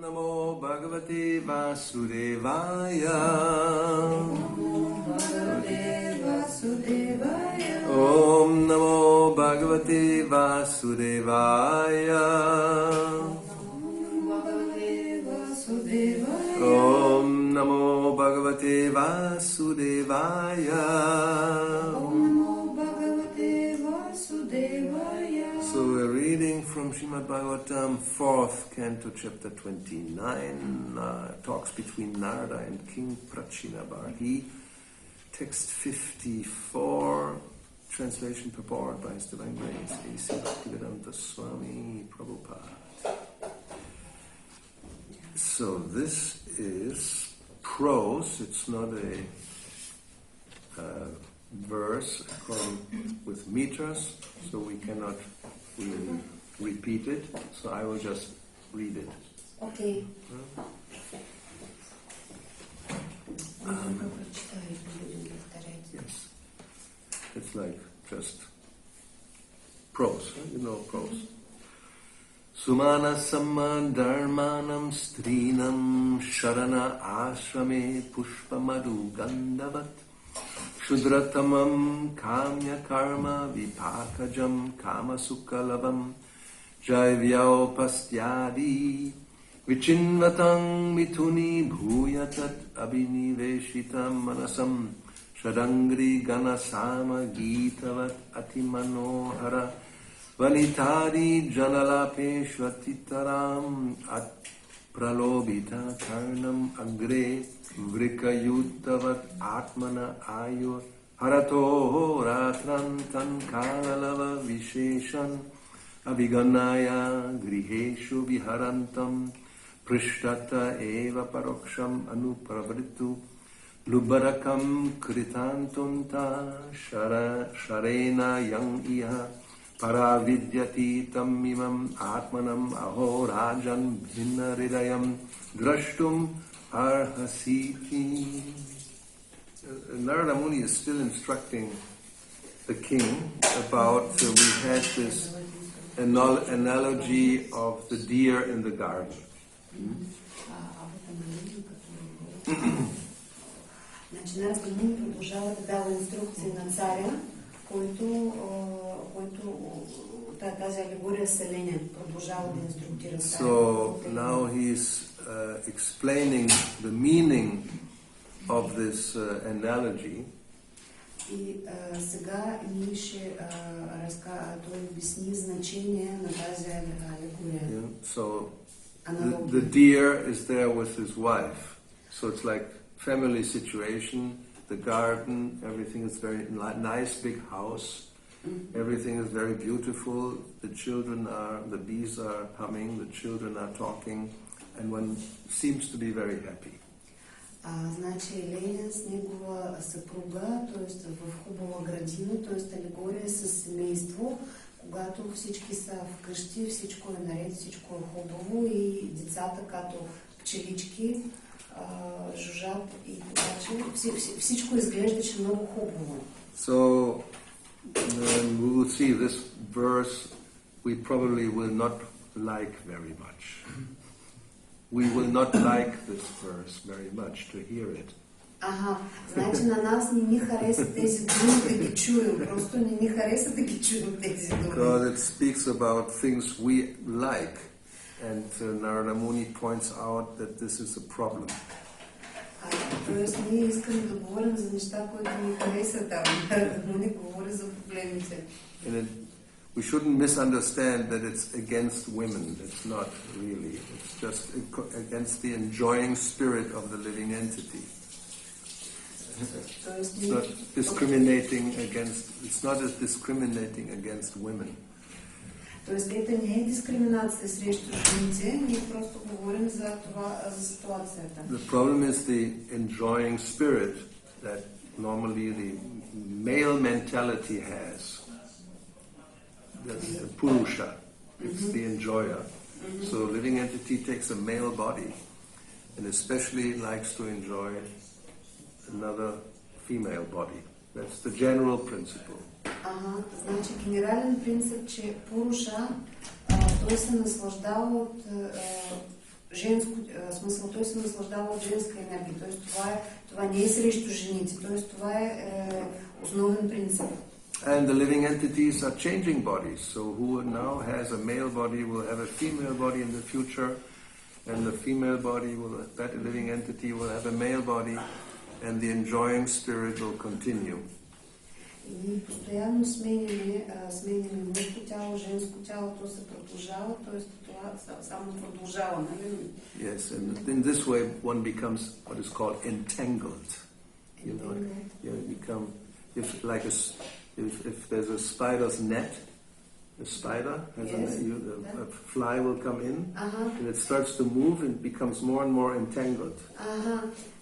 Namo Bhagavate Vasudevaya. Om Namo Bhagavate Vasudevaya. Om Namo Bhagavate Vasudevaya. So we're reading from Srimad Bhagavatam, 4th canto, chapter 29, talks between Narada and King Prachinabarhi. Text 54, translation purport by His Divine Grace, A.C. Bhaktivedanta Swami Prabhupada. So this is prose, it's not a verse with meters, so we cannot really repeat it, so I will just read it. Okay. Yes. It's like just prose, you know prose. Sumana samma dharmanam strinam sharana ashrame pushpamadu gandavat Shudratamam kamya karma vipakajam kama sukalavam jaivyao pastyadi vichinvatang mituni bhuyatat abhiniveshitam manasam shadangri ganasama gitavat atimanohara vanitadi janalape shvatitaram at pralobita karnam agre vrikayuttavat atmana ayu harato ratran tan kalalava visheshan abhiganaya griheshu viharantam prishtata eva paroksham anupravritu lubarakam kritantunta sharena yang iha paravidyati tamimam atmanam aho rajan bhinna hridayam drashtum arhasiti. Narada Muni is still instructing the king about, we had this analogy of the deer in the garden. Значи Нарада Муни продължава да дава инструкции на царя, който тази алегория с еленя продължава да инструктира царя. So now he's explaining the meaning of this analogy. И сега ние ще той обясни значение на тази алегория. So the deer is there with his wife. So it's like family situation, the garden, everything is very nice, big house. Everything is very beautiful. The bees are humming, the children are talking, and one seems to be very happy. Значи Еленя с негова съпруга, т.е. в хубава градина, т.е. алегория с семейство, когато всички са вкъщи, всичко е наред, всичко е хубаво и децата като пчелички жужжат и така, всичко изглеждаше много хубаво. So we will see this verse we probably will not like very much. We will not like this verse very much to hear it. Значи на нас не ни хареса тези думи да ги чуем. Просто не ни хареса да ги чуем тези думи. Because it speaks about things we like. And Narada Muni points out that this is a problem. Тоест ние искаме да говорим за неща, които ни харесат, Нарада Муни говори за проблемите. We shouldn't misunderstand that it's against women. It's not really. It's just against the enjoying spirit of the living entity. It's not discriminating against. It's not as discriminating against women. Тоест это не е дискриминация срещу жените, ние просто говорим за това, за ситуацията. The problem is the enjoying spirit that normally the male mentality has. That's the purusha. It's the enjoyer. So living entity takes a male body and especially likes to enjoy another female body. That's the general principle. Значи генерален принцип, че пуруша той се наслаждава от женско, смисъл, той се наслаждава от женска енергия, т.е. това не е срещу жените, т.е. това е основен принцип. And the living entities are changing bodies, so who now has a male body will have a female body in the future, and the female body that living entity will have a male body, and the enjoying spirit will continue. И постоянно сменяме мъжко тяло, женско тяло, то се продължава, т.е. това само продължава, нали? Yes, and in this way one becomes what is called entangled. You know, you become, if there's a spider's net, a spider has a fly will come in, and it starts to move and becomes more and more entangled.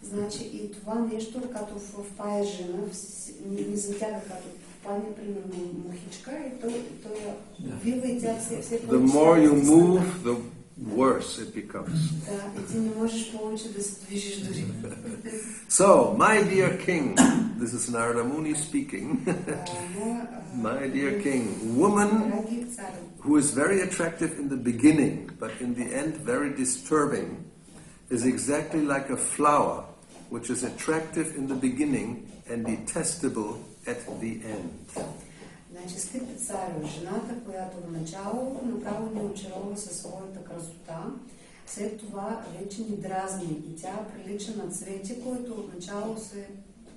Значи и това нещо, като в пая жена, ни затяга като в пая, примерно мухичка, и той вива и тя все The more you move, the worse it becomes. Да, и ти не можеш повече да се движиш дори. So, my dear king, this is Narada Muni speaking. My dear king, woman who is very attractive in the beginning, but in the end very disturbing, is exactly like a flower, which is attractive in the beginning and detestable at the end. Значи, скъпи царю, жената, която в начало направо ни очарова със своята красота, след това вече ни дразни и тя прилича на цвете, което от начало се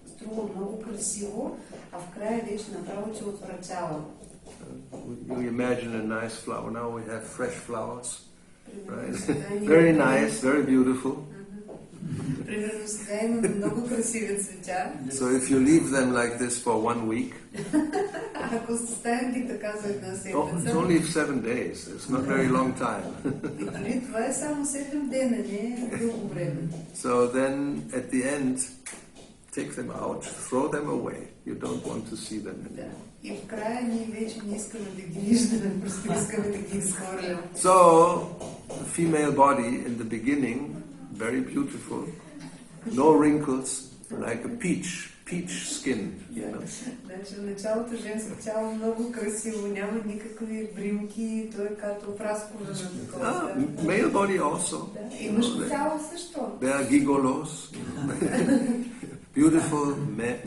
струва много красиво, а в края вече направо те отвратява. You imagine a nice flower. Now we have fresh flowers, right? Very nice, very beautiful. Примерно сега имаме много красиви цветя. So if you leave them like this for 1 week, ако оставим ги така за една седмица, it's only 7 days. It's not very long time. дори това е само 7 дена, не е дълго време. So then at the end, take them out, throw them away. You don't want to see them anymore. И в края ние вече не искаме да ги виждаме, просто искаме да ги изхвърлим. So the female body in the beginning, very beautiful, no wrinkles, like a peach skin, you know. Значи в началото женско тяло много красиво, няма никакви бринки, то е като прасково на такова. Male body also. И мъжко тяло също. They are gigolos. Beautiful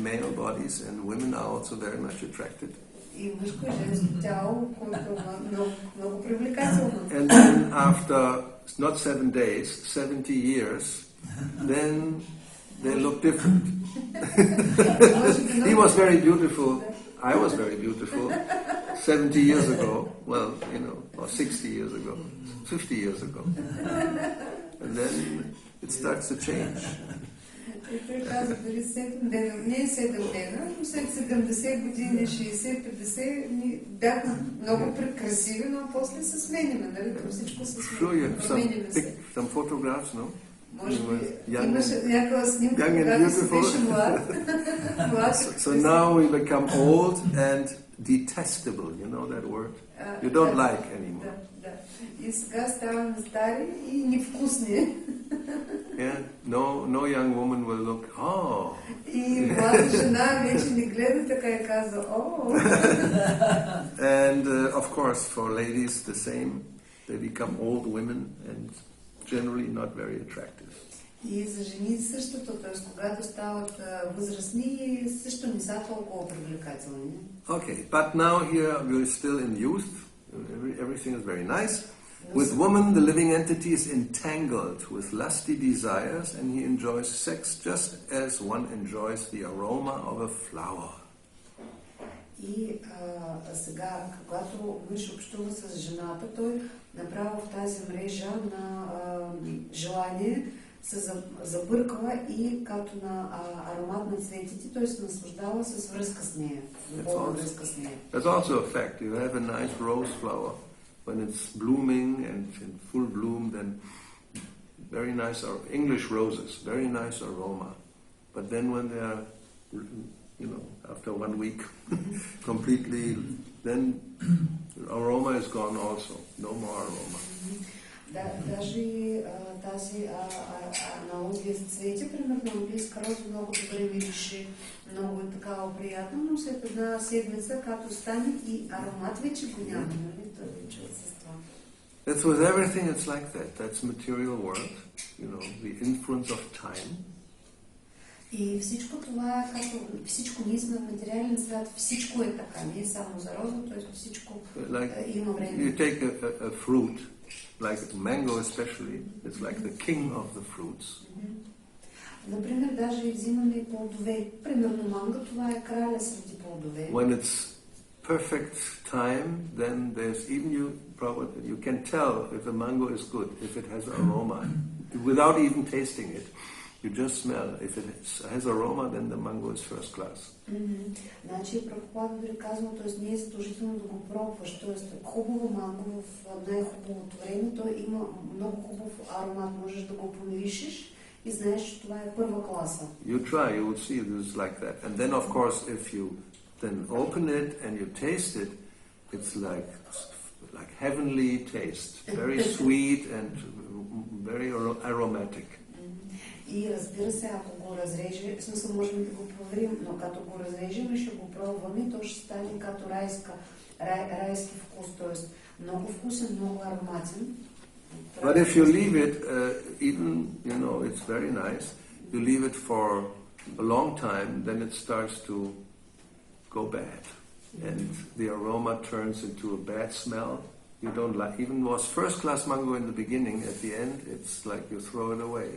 male bodies, and women are also very much attracted. И мъжко и женско тяло, което е много привлекателно. And then after not 7 days, 70 years, then they look different. He was very beautiful. I was very beautiful 70 years ago. Well, you know, or 60 years ago, 50 years ago. And then it starts to change. И той каза, дори 7 дена, не е 7 дена, но след 70 години, 60-50, бяхме много прекрасиви, но после се смениме, нали? Всичко се сменяме. Променяме се. Some photographs, no? Може би имаше някаква снимка, когато си беше млад. So now we become old and detestable, you know that word? You don't like anymore. Да. И сега ставаме стари и невкусни. Yeah, no young woman will look, oh. И млада жена вече не гледа така и казва, oh. And of course for ladies the same. They become old women and generally not very attractive. И за жени същото, т.е. когато стават възрастни, също не са толкова привлекателни. Okay, but now here we're still in youth. Everything is very nice. With woman, the living entity is entangled with lusty desires, and he enjoys sex just as one enjoys the aroma of a flower. И сега, когато мъж общува с жената, той направо в тази мрежа на желание се забърква и като на аромат на цветите, той се наслаждава с връзка с нея. That's also a fact. You have a nice rose flower. When it's blooming and in full bloom, then very nice, English roses, very nice aroma. But then when they are, you know, after 1 week, completely, then aroma is gone also. No more aroma. Даже и тази аналогия с цвети, примерно английска роза много добре мирише, много е такава приятна, но след една седмица, като стане и аромат вече го няма, нали? Той вече отсъства. That's with everything, it's like that. That's material world, the influence of time. И всичко това е като всичко, ние сме в материален свят, всичко е така, не е само за роза, т.е. всичко има време. You take a fruit, like mango especially, it's like the king of the fruits. Например, даже взимаме и плодове. Примерно манго, това е краля среди плодове. When it's perfect time, then there's even you can tell if the mango is good, if it has aroma, without even tasting it. You just smell. If it has aroma, then the mango is first class. Значи, Прабхупада дори казва, т.е. не е задължително да го пробваш. Т.е. хубаво манго в най-хубавото време, то има много хубав аромат. Можеш да го помиришеш и знаеш, че това е първа класа. You try, you will see this is like that. And then, of course, if you then open it and you taste it, it's like heavenly taste, very sweet and very aromatic. И разбира се, ако го разрежем, в смисъл можем да го проверим, но като го разрежем и ще го пробваме, то ще стане като райски вкус, т.е. много вкусен, много ароматен. But if you leave it, even, it's very nice, you leave it for a long time, then it starts to go bad. And the aroma turns into a bad smell. You don't like, even was first class mango in the beginning, at the end, it's like you throw it away.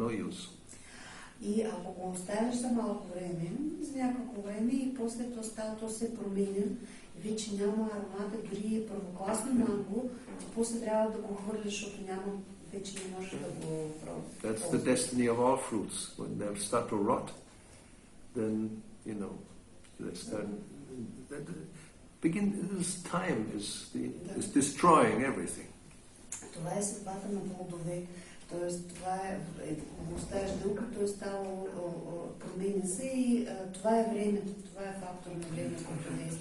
No use. И ако го оставиш за малко време, за няколко време и после то се променя, вече няма аромата, дори е първокласно манго, после трябва да го хвърлиш, защото вече не можеш да го пробваш. That's the destiny of all fruits. When they start to rot, then, they start... This time is destroying everything. Това е съдбата на плодове. Тоест, това е, го оставяш дълго, то е стало, променя се и това е времето, това е фактор на времето.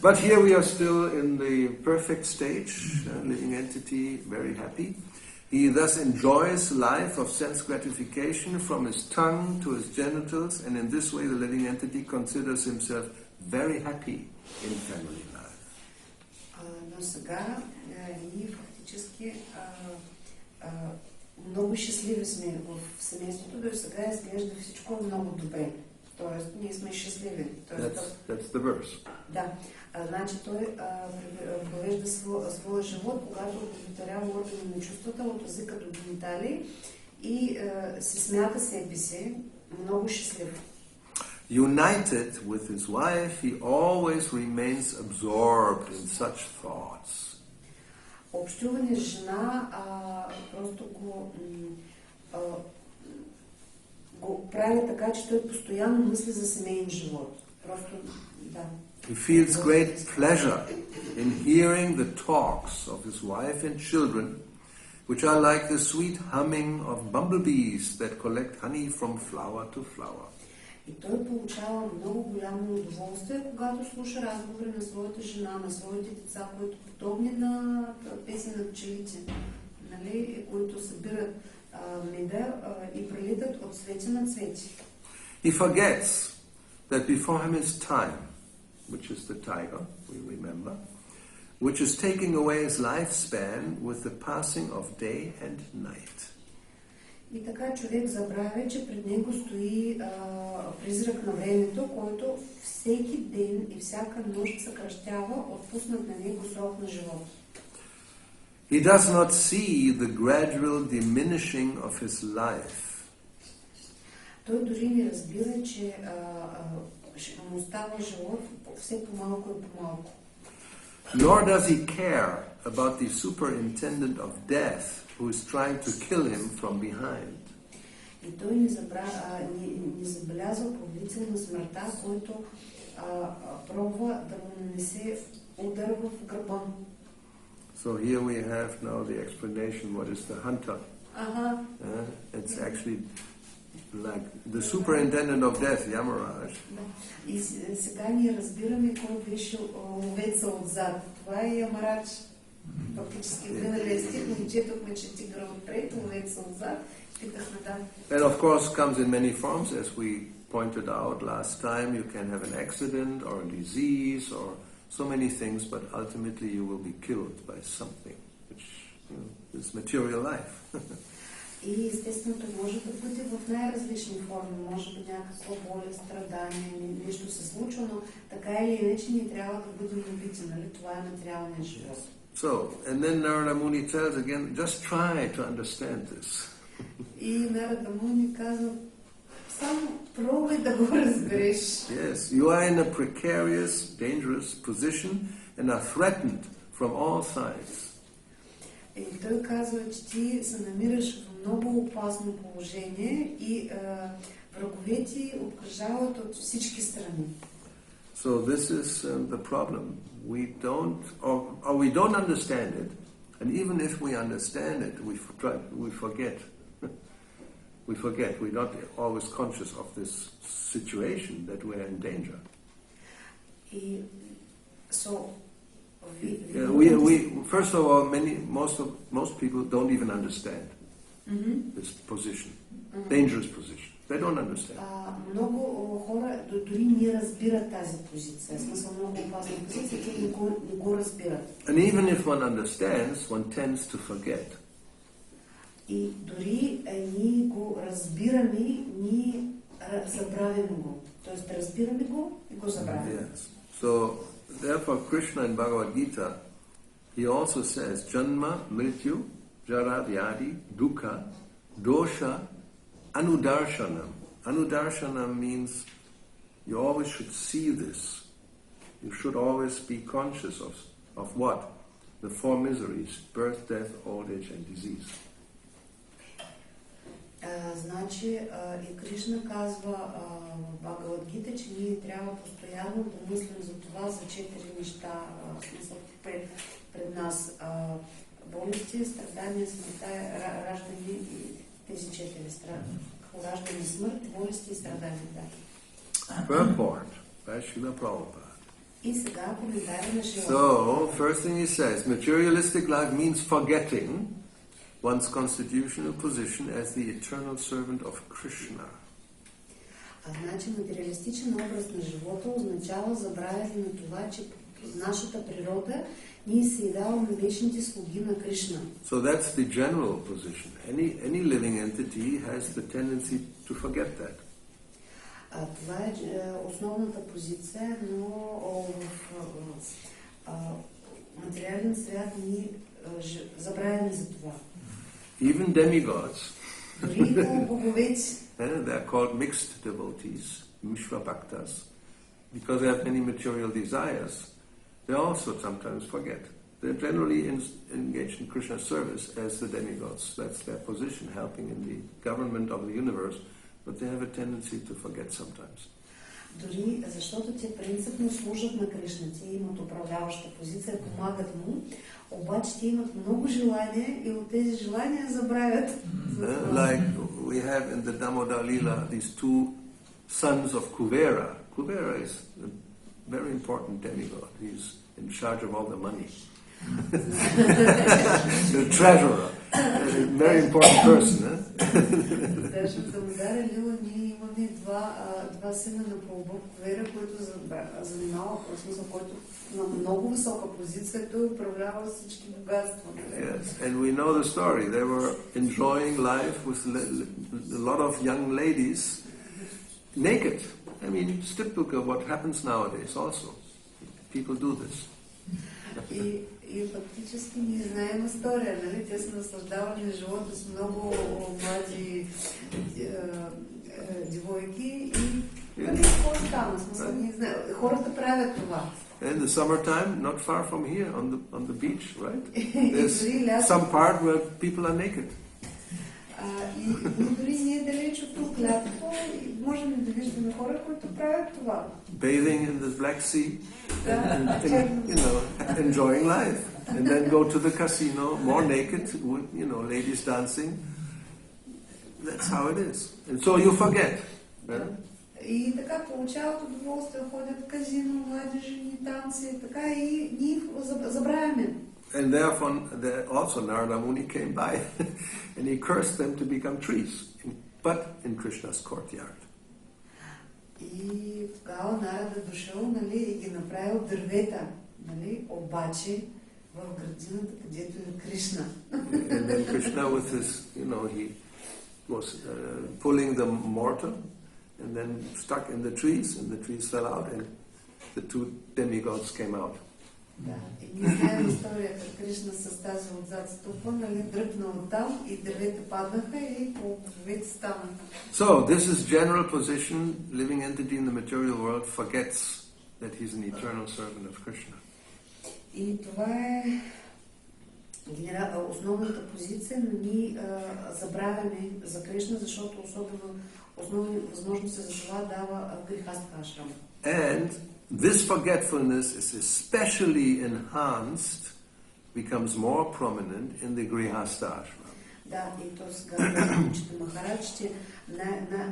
But here we are still in the perfect stage, living entity, very happy. He thus enjoys life of sense gratification from his tongue to his genitals, and in this way the living entity considers himself very happy in family life. Но сега ние фактически много щастливи сме в семейството, до сега изглежда всичко много добре. Тоест, ние сме щастливи. That's the verse. Да. Значи той провежда своя живот, когато удовлетворява органи на чувствата от езика до гениталии и се смята себе си много щастлив. United with his wife, he always remains absorbed in such thoughts. Общуване с жена просто го прави така, че той постоянно мисли за семейен живот. Просто, да. He feels great pleasure in hearing the talks of his wife and children, which are like the sweet humming of bumblebees that collect honey from flower to flower. И той получава много голямо удоволствие, когато слуша разговори на своята жена, на своите деца, които подобни на песни на пчелите, нали, които събират меда и прелитат от цвети на цвети. He forgets that before him is time, which is the tiger, we remember, which is taking away his lifespan with the passing of day and night. И така човек забравя, че пред него стои призрак на времето, който всеки ден и всяка нощ съкръщава отпуснат на него срок на живота. He does not see the gradual diminishing of his life. Той дори не разбира, че му става живот все по-малко и по-малко. Nor does he care about the superintendent of death who is trying to kill him from behind. И той не забелязва повелител на смъртта, който пробва да му нанесе удар в гърба. So here we have now the explanation what is the hunter. It's actually like the superintendent of death, Yamaraj. И сега ние разбираме кой беше ловеца отзад. Това е Ямарадж. Фактически миналия стих, но четохме, че тигъра отпред, ловеца отзад. Питахме да. And of course comes in many forms, as we pointed out last time. You can have an accident or a disease or so many things, but ultimately you will be killed by something which this material life. И естествено това може да бъде в най-различни форми. Може би някаква болест, страдание, нещо се случва, но така или иначе ние трябва да бъдем убити, нали? Това е материалният живот. So, and then Narada Muni tells again, just try to understand this. И Нарада Муни казва, само пробвай да го разбереш. Yes, you are in a precarious, dangerous position and are threatened from all sides. И той казва, че ти се намираш в много опасно положение и врагове ти обкръжават от всички страни. So this is the problem. We don't, or we don't understand it, and even if we understand it, we forget. We forget. We're not always conscious of this situation that we are in danger. И so we first of all, most people don't even understand this position, dangerous position. They don't understand. Много хора дори не разбират тази позиция. Смисъл много опасна позиция, те не го разбират. And even if one understands, one tends to forget. И дори ние го разбираме, ние забравяме го. Тоест разбираме го и го забравяме. Yes. So therefore, Krishna in Bhagavad Gita, he also says, Janma, Mrityu, Jara, Vyadi, Dukkha, Dosha, Anudarshanam. Anudarshanam means you always should see this. You should always be conscious of what? The four miseries, birth, death, old age and disease. Значи и Кришна казва в Бхагавад Гита, че ние трябва постоянно да мислим за това, за 4 неща, смисъл пред нас. Болести, страдания, смъртта, раждане и тези 4 страни. Раждане, смърт, болести и страдания. Purport by Srila Prabhupada. И сега коментари на Шрила. So, first thing he says, materialistic life means forgetting one's constitutional position as the eternal servant of Krishna. Значи материалистичен образ на живота означава забравяне на това, че нашата природа ние се даваме вечните слуги на Кришна. So that's the general position. Any living entity has the tendency to forget that. Това е основната позиция, но в материален свят ние забравяме за това. Even demigods, they're called mixed devotees, Mishra Bhaktas, because they have many material desires, they also sometimes forget. They're generally engaged in Krishna's service as the demigods. That's their position, helping in the government of the universe, but they have a tendency to forget sometimes. Дори защото те принципно служат на Кришна, те имат управляваща позиция, помагат му, обаче те имат много желания и от тези желания забравят. Like we have in the Damodar Lila these two sons of Kuvera. Kuvera is a very important demigod. He's in charge of all the money. The treasurer. A very important person. Даже в Дамодар Лила ние имаме два сина на Прабхупада Кувера, който занимава, в смисъл, който на много висока позиция, той управлява всички богатства. Yes, and we know the story. They were enjoying life with a lot of young ladies naked. I mean, it's typical of what happens nowadays also. People do this. И фактически ние знаем история, нали? Те са наслаждавали живота с много млади девойки и какво стана? Смисъл, не знам. Хората правят това. In the summertime, not far from here, on the beach, right? There's some part where people are naked. И дори не е далеч от тук лятото, можем да виждаме хора, които правят това. Bathing in the Black Sea, enjoying life, and then go to the casino, more naked, with ladies dancing. That's how it is, and so you forget. И така получават удоволствие, ходят в казино, млади жени, танци, така и ние забравяме. And therefore, also Narada Muni came by and he cursed them to become trees, but in Krishna's courtyard. И тогава Нарада дошъл, нали, и ги направил дървета, нали, обаче в градината, където е Кришна. And then Krishna with his, he was pulling the mortar and then stuck in the trees, and the trees fell out and the two demigods came out. Да, и ние знаем историята. Кришна с тази отзад ступа, дръпна оттам и дървета паднаха и плодовете станаха. So, this is general position. Living entity in the material world forgets that he's an eternal servant of Krishna. И това е основната позиция, но ние забравяме за Кришна, защото основни възможности за това дава грихастха ашрама. And this forgetfulness is especially enhanced, becomes more prominent in the grihastha ashram. Да, и то сега учите Махарадж, че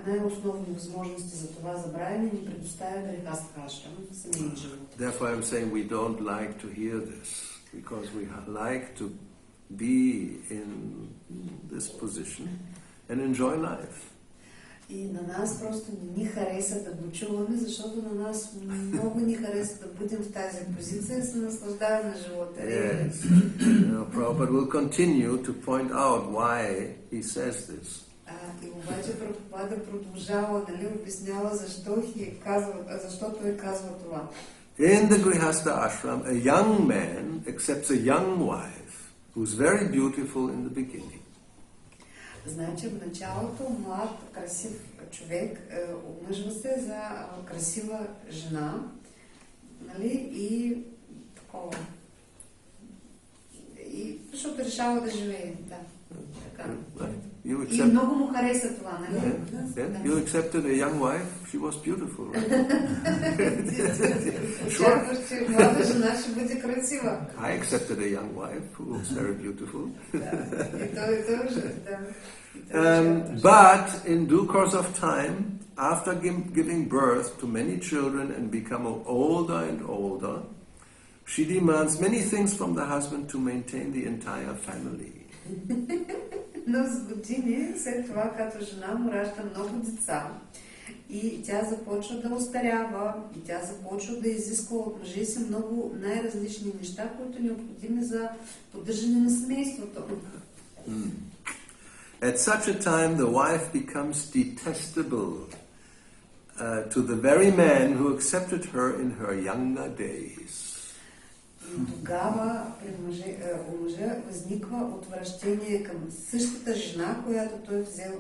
най-основни възможности за това забравяне ни предоставя грихастха ашрам, семейен живот. Therefore I'm saying we don't like to hear this, because we like to be in this position and enjoy life. И на нас просто не ни хареса да го чуваме, защото на нас много ни хареса да бъдем в тази позиция и се наслаждаваме на живота. Yes. Prabhupada will continue to point out why he says this. И обаче Прабхупада продължава, обяснява защо той казва това. In the Grihastha ashram, a young man accepts a young wife who's very beautiful in the beginning. Значи в началото млад, красив човек омъжва се за красива жена, нали, и такова. И защото решава да живее, да. Така. И много му хареса това, нали? Yeah. You accepted a young wife, she was beautiful, right? Очакваш, че млада жена ще бъде красива. I accepted a young wife who was very beautiful. But in due course of time, after giving birth to many children and becoming older and older, she demands many things from the husband to maintain the entire family. Но с години след това, като жена му ражда много деца и тя започва да остарява, и тя започва да изисква от мъжа си много най-различни неща, които необходими за поддържане на семейството. At such a time, the wife becomes detestable to the very man who accepted her in her younger days. И тогава у мъжа възниква отвращение към същата жена, която той взел,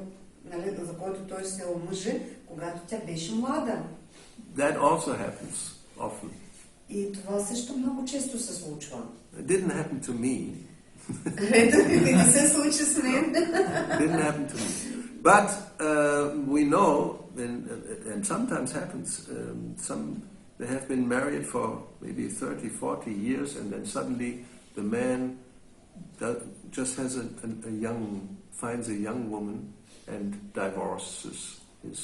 нали, за който той се омъжи, когато тя беше млада. That also happens often. И това също много често се случва. It didn't happen to me. Не се случи с мен. Didn't happen to me. But we know, and sometimes happens, they have been married for maybe 30, 40 years, and then suddenly the man just has finds a young woman and divorces his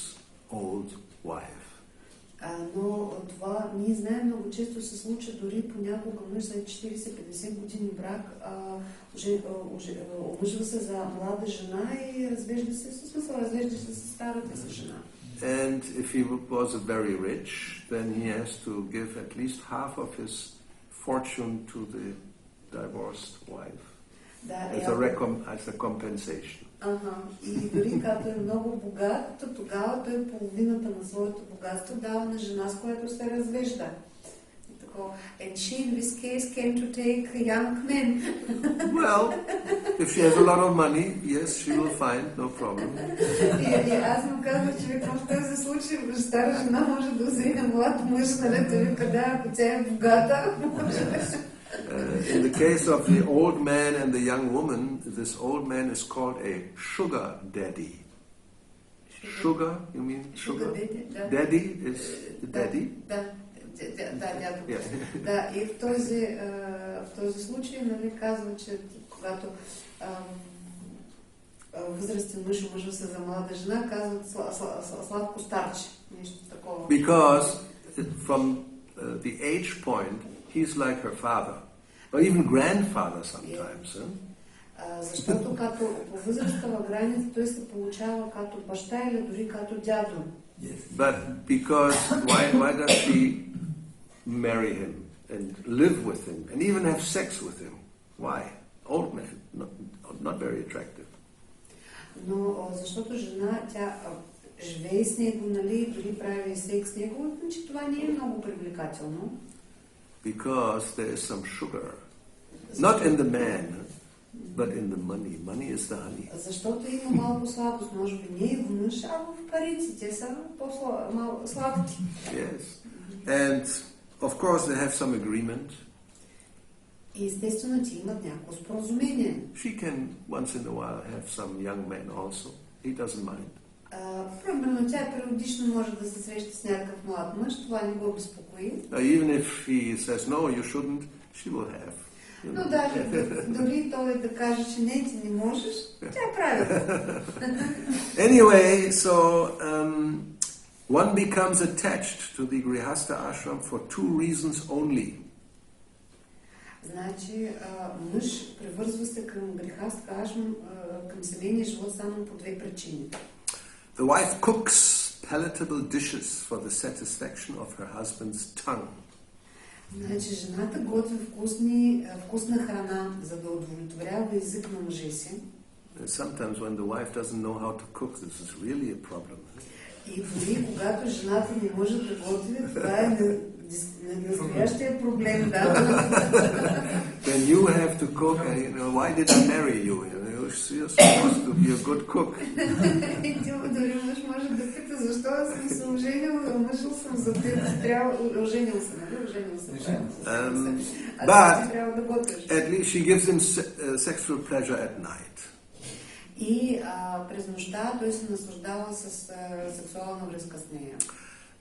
old wife. Но това ние знаем, много често се случва, дори понякога мъж след 40-50 години брак омъжва се за млада жена и развежда се с старата си жена. And if he was very rich, then he has to give at least half of his fortune to the divorced wife as a compensation. И дори като е много богат, тогава той половината на своето богатство дава на жена, с която се развежда. And she, in this case, came to take young men. Well, if she has a lot of money, yes, she will find no problem. И аз му казвам, че в този случай стара жена може да вземе млад мъж, нали, той вика, да, ако тя е богата. In the case of the old man and the young woman, this old man is called a sugar daddy. Sugar, you mean sugar? Daddy is the daddy? дядо. Да, и в този случай, нали, казва, че когато възрастен мъж омъжва се за млада жена, казват сладко старче, нещо такова. Because from the age point, he's like her father, or even grandfather sometimes. Защото като по възрастова граница той се получава като баща или дори като дядо. Yes. But because why does she marry him and live with him and even have sex with him. Why? Old man, not very attractive. Но защото жена, тя живее с него, нали, дори прави секс с него, значи това не е много привлекателно. Because there is some sugar. Not in the man, but in the money. Money is the honey. Защото има малко сладост, може би не е в мъж, а в парици. Те са по-сладки. Yes. And of course they have some agreement. И естествено, че имат някакво споразумение. She can once in a while have some young man also. He doesn't mind. Примерно, тя периодично може да се среща с някакъв млад мъж, това не го безпокои. Even if he says no, you shouldn't, she will have. Но даже дори той да каже, че не, ти не можеш, тя прави. Anyway, so one becomes attached to the Grihastha ashram for two reasons only. Значи, мъж привързва се към грехастка ашрам, към семейния живот само по две причини. The wife cooks palatable dishes for the satisfaction of her husband's tongue. Значи, жената готви вкусна храна, за да удовлетворява език на мъжа си. Sometimes when the wife doesn't know how to cook, this is really a problem. И дори когато жената не може да готви, това е настоящия проблем, да. When you have to cook, why did I marry you? You're supposed to be a good cook. Дори мъж може да пита, защо съм се оженил съм за теб, оженил съм. But at least she gives him sexual pleasure at night. И през нощта той се наслаждава с сексуална връзка с нея.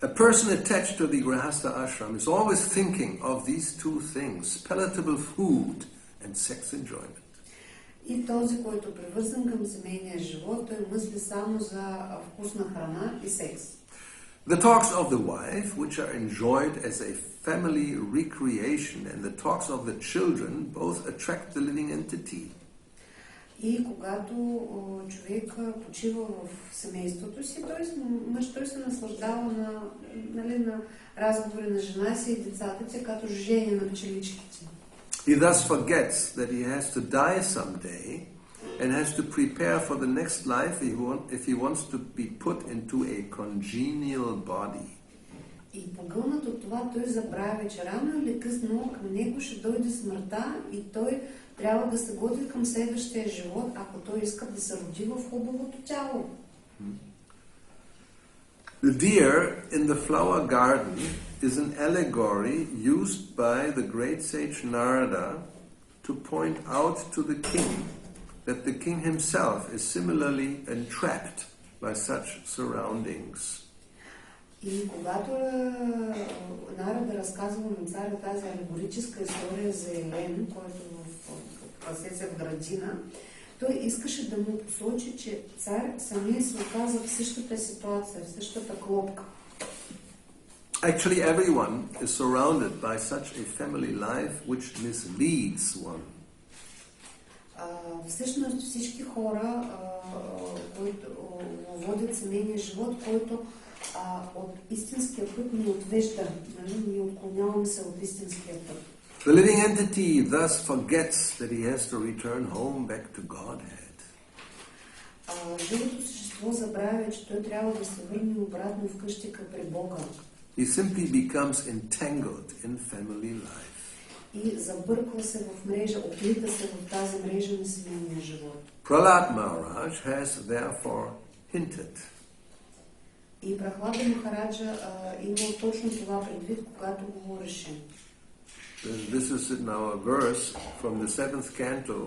A person attached to the Grihastha ashram is always thinking of these two things, palatable food and sex enjoyment. И този, който е привързан към семейния живот, той мисли само за вкусна храна и секс. The talks of the wife, which are enjoyed as a family recreation, and the talks of the children both attract the living entity. И когато човек почива в семейството си, той се наслаждава на разговори на жена си и децата, те като жени на пчеличките. He thus forgets that he has to die someday and has to prepare for the next life if he wants to be put into a congenial body. И погълнат от това той забравя, че рано или късно към него ще дойде смъртта и той трябва да се готви към следващия живот, ако той иска да се роди в хубавото тяло. The deer in the flower garden is an allegory used by the great sage Narada to point out to the king that the king himself is similarly entrapped by such surroundings. И когато Нарада разказва на царя тази алегорическа история за Елен, който пасе в градина, той искаше да му посочи, че цар самия се оказа в същата ситуация, в същата клопка. Actually, everyone is surrounded by such a family life which misleads one. Всъщност всички хора, които водят семейния живот, който от истинския път ни отвежда, ни отклоняваме се от истинския път. The living entity thus forgets that he has to return home back to Godhead. Живото същество забравя, че той трябва да се върне обратно вкъщи при Бога. He simply becomes entangled in family life. И забърква се в мрежа, оплита се в тази мрежа на семейния живот. Prahlad Maharaj has therefore hinted. И Прахлада Махараджа има точно това предвид, когато говореше. This is now a verse from the 7th canto.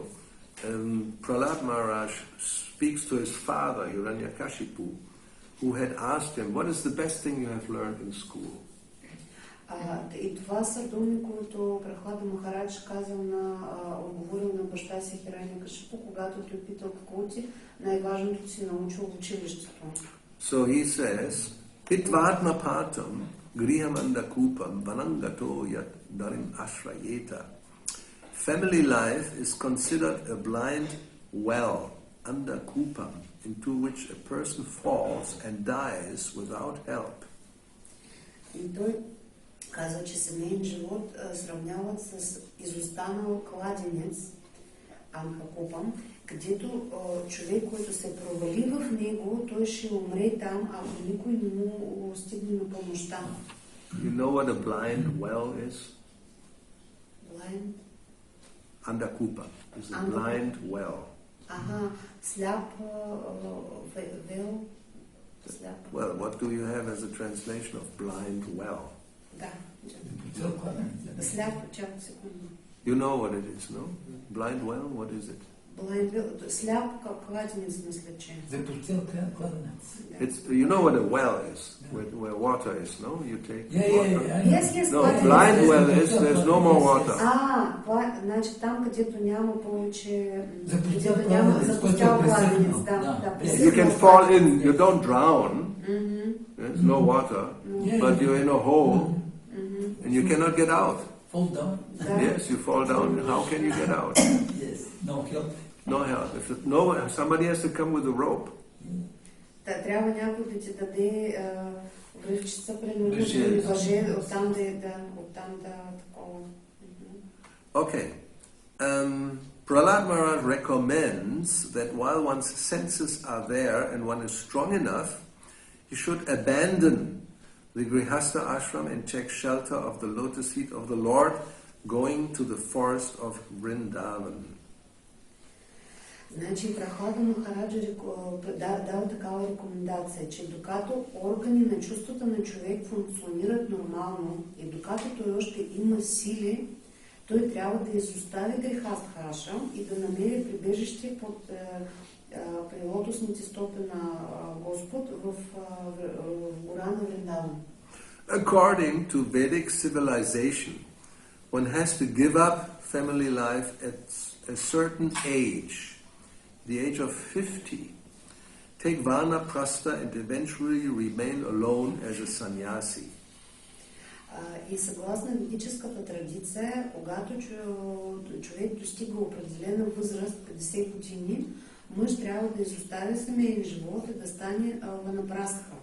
Prahlad Maharaj speaks to his father, Hiranyakashipu, who had asked him, what is the best thing you have learned in school? И това са думи, които Прахлада Махарадж отговорил на баща си Хиранякашипу, когато той питал какво ти най-важното си научил в училището. So he says, Hitvatma patam grihamanda kupam vanangato yat darim ashrayeta. Family life is considered a blind well under kupam into which a person falls and dies without help. И той Казва, че семейен живот сравняват с изостанал кладенец, анхакупам, където човек, който се провали в него, той ще умре там, ако никой не му стигне на помощта. You know what a blind well is? Blind? Andakupa is a blind well. Ага, сляп вел. Сляп. Well, what do you have as a translation of blind well? Да. Сляп, чак секунду. You know what it is, no? Blind well, what is it? Blind well, сляп кладенец, мисля, че. It's, you know what a well is, where water is, no? You take water. Yes, No, blind well is, there's no more water. Значи там, където няма повече, където няма запустял кладенец, да. You can fall in, you don't drown, there's no water, but you're in a hole, and you cannot get out. Fall down? Yes, you fall down. How can you get out? Yes, no help. No help. Somebody has to come with a rope. Трябва някой да ти даде връвчица, принудителни въже, оттам да такова. Okay. Prahlad Maharaj recommends that while one's senses are there and one is strong enough, he should abandon the Grihastha ashram and take shelter of the lotus feet of the Lord, going to the forest of Vrindavan. Значи Прахлада Махараджа дава такава рекомендация, че докато органи на чувствата на човек функционират нормално и докато той още има сили, той трябва да изостави Грихастха ашрам и да намери прибежище под при лотосните стопи на Господ в гора на Вриндаван. According to Vedic civilization, one has to give up family life at a certain age, the age of 50, take vanaprastha and eventually remain alone as a sannyasi. И съгласно ведическата традиция, когато човек достига определена възраст, 50 години, мъж трябва да изостави семейен живот и да стане ванапрастха.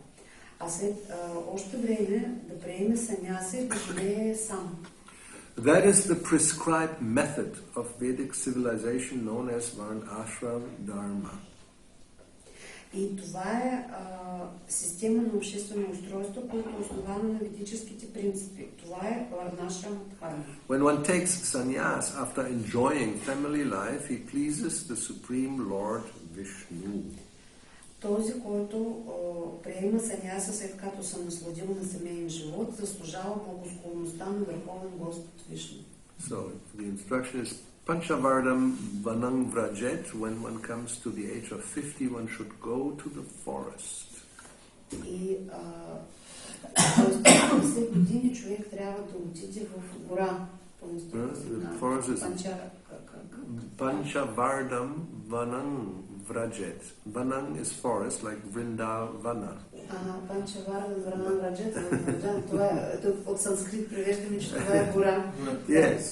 А след още време да приеме саняси и да живее сам. That is the prescribed method of Vedic civilization known as Varnashram Dharma. И това е система на обществено устройство, което е основано на ведическите принципи. Това е Varnashram Dharma. When one takes sannyas after enjoying family life, he pleases the Supreme Lord Vishnu. Този, който приема саняса след като се насладил на семейен живот, заслужава благосклонността на Върховен Господ Вишну. So the instruction is Panchavardam Vanang Vrajet. When one comes to the age of 50, one should go to the forest. И т.е. 50 години човек трябва да отиде в гора. Panchavardam Vanang Vrajet. Vanang is forest, like Vrindavana. Panchavardam Vanang Vrajet. Това е от санскрит превеждаме, че това е гора. Yes.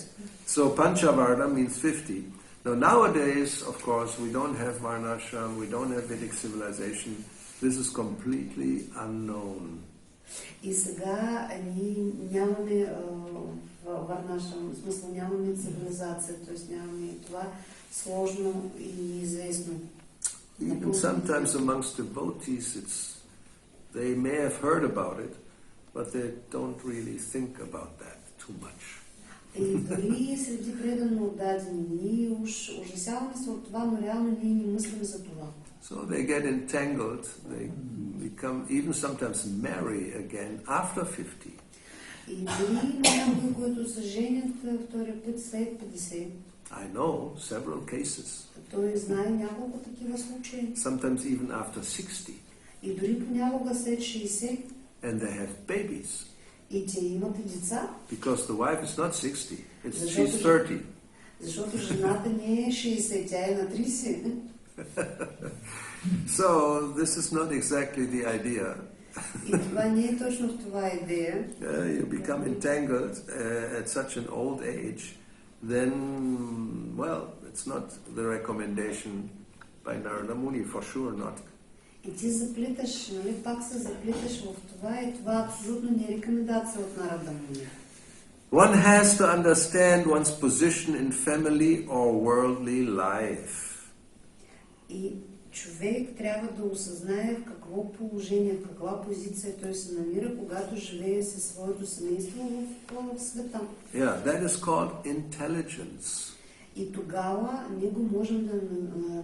So Panchavardha means 50. Now nowadays, of course, we don't have Varnashram, we don't have Vedic civilization. This is completely unknown. И сега ние нямаме Varnashram, в смисъл нямаме цивилизация, т.е. нямаме това сложно и неизвестно. Even sometimes amongst devotees, they may have heard about it, but they don't really think about that too much. И дори среди предано отдадени, ние ужасяваме се от това, но реално ние не мислим за това. So they get entangled, they become, even sometimes marry again after 50. И дори някои, които се женят втори път след 50. I know several cases. Той знае няколко такива случаи. Sometimes even after 60. И дори понякога след 60. And they have babies. И те имат деца. Because the wife is not 60, she's 30. Защото жената не е 60, тя е на 30. So this is not exactly the idea. И това не е точно в това идея. You become entangled at such an old age, then, well, it's not the recommendation by Narada Muni, for sure not. И ти заплиташ, нали, пак се заплиташ в това и това абсолютно не е рекомендация от народа му. One has to understand one's position in family or worldly life. И човек трябва да осъзнае в какво положение, в каква позиция той се намира, когато живее със своето семейство в света. Yeah, that is called intelligence. И тогава ние го можем да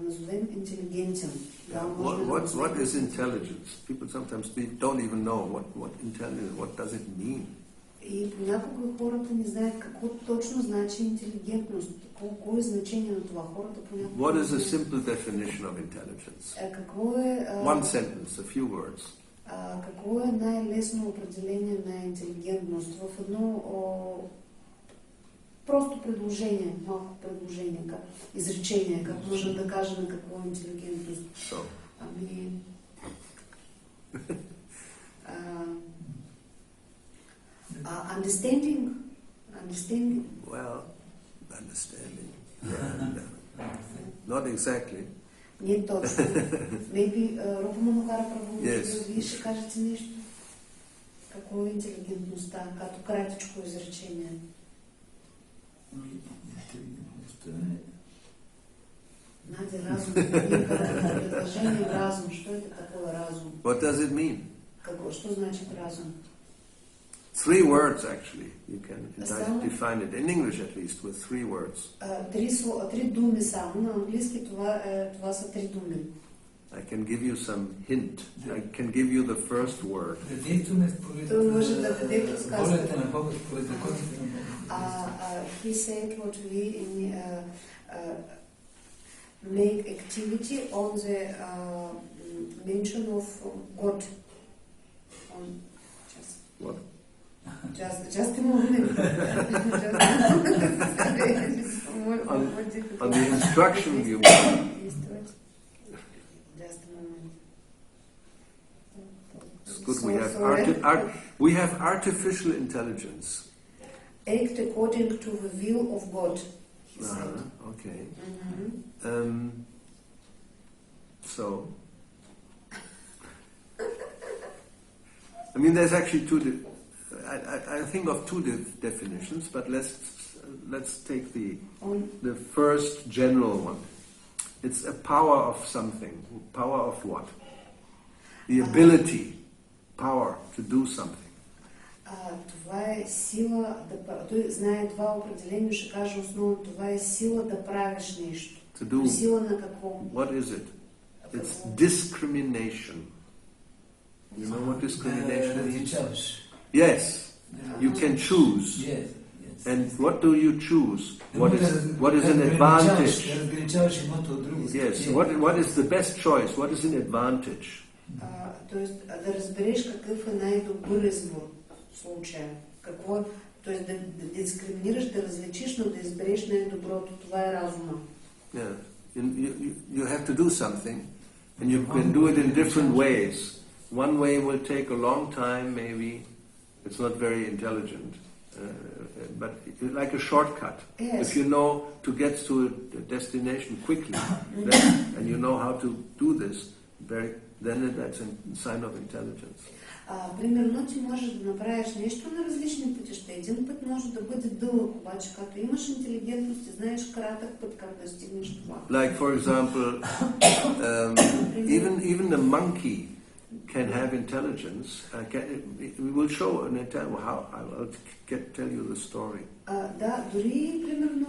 назовем интелигентен. What is intelligence? People sometimes don't even know what intelligence, what does it mean? И понякога хората не знаят какво точно значи интелигентност. Какво е значение на това? Хората понякога... What is a simple definition of intelligence? Какво е... One sentence, a few words. Какво е най-лесно определение на интелигентност? В едно просто предложение, малко предложение, изречение, как можем да кажем какво е интелигентност. Ами... Understanding. Well, understanding. Yeah, not exactly. Не точно. Maybe Рупа Манухара Прабhu, вие ще кажете нещо. Какво е интелигентността, като кратичко изречение? Знаете, разум. Предложение разум. Що е такова разум? What does it mean? Що значи разум? 3 words actually. You can define it in English at least with 3 words. Три думи само. На английски това са 3 думи. I can give you some hint. I can give you the first word. Той може да даде подсказка. He said what we make activity on the mention of God. What? Just a moment. On the instruction you mean. Just a moment. It's good. We have artificial intelligence. Act according to the will of God, he said. Okay. Mm-hmm. So, I mean, there's actually I think of 2 definitions, but let's take the first general one. It's a power of something. Power of what? The ability, power to do something. Това е сила да... Той знае това определение, ще каже основно. Това е сила да правиш нещо. Сила на какво? What is it? It's discrimination. You know what discrimination means? Yes. You can choose. Yes. And what do you choose? What is an advantage? Yes. What is the best choice? What is an advantage? Тоест да разбереш какъв е най-добър избор в случая. Какво, тоест да дискриминираш, да различиш, но да избереш най-доброто. Това е разума. Yeah. You have to do something, and you can do it in different ways. One way will take a long time, maybe. It's not very intelligent, but like a shortcut. Yes. If you know to get to a destination quickly, and you know how to do this, then that's a sign of intelligence. Примерно ти можеш да направиш нещо на различни пътища. Един път може да бъде дълъг, обаче като имаш интелигентност и знаеш кратък път как да стигнеш това. Like for example, even the monkey can have intelligence. We will show how. I'll tell you the story. Да, дори примерно